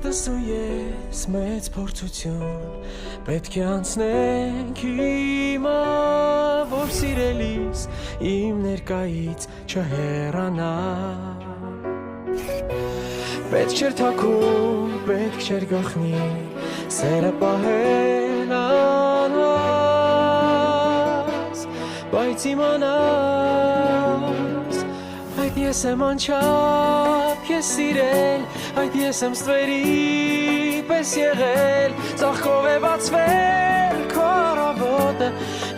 Հորտս ու ես մեծ փորձություն պետք է անցնենք հիմա, որ սիրելիս իմ ներկայից չհեռանա։ Պետք չէր թաքուն, պետք չէր գախնի, սերը պահել անհաս, բայց իմանաս, այդ ես եմ անչափ ես սիրել, այդ ես եմ ստվերի պես եղել, ծաղկով է բացվել քո առավոտը,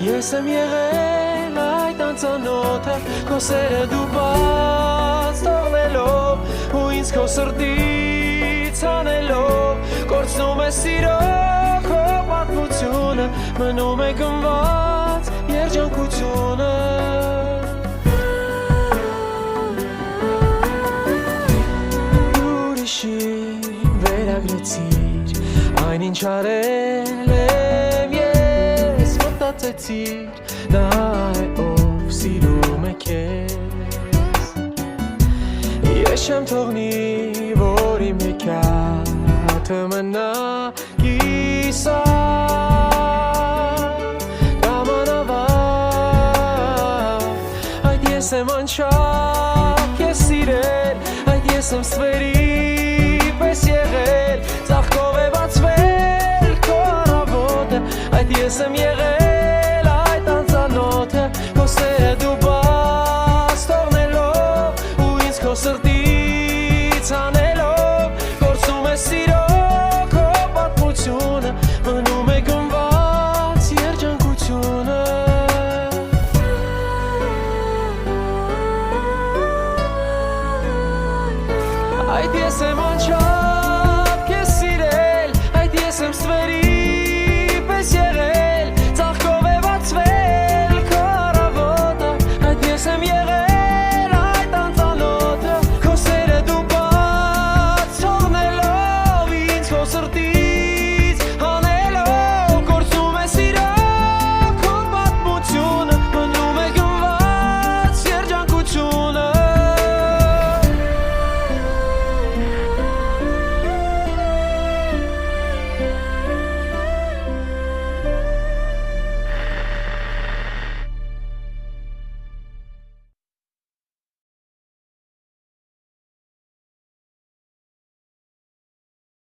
ես եմ եղել այդ անծանոթը, քո սերը դու բաց թողնելով ու ինձ քո սրտից հանելով, կորցնում է սիրո քո պատմությունը, մնում է գնված երջանկությունը։ Վերագրեցիր այն ինչ արել եմ ես, մտածեցիր նա է ով սիրում է քեզ, ես չեմ թողնի որ իմ հեքիաթը մնա կիսատ կամ անավարտ, այդ ես եմ անչափ ես սիրել, այդ ես եմ ստվերի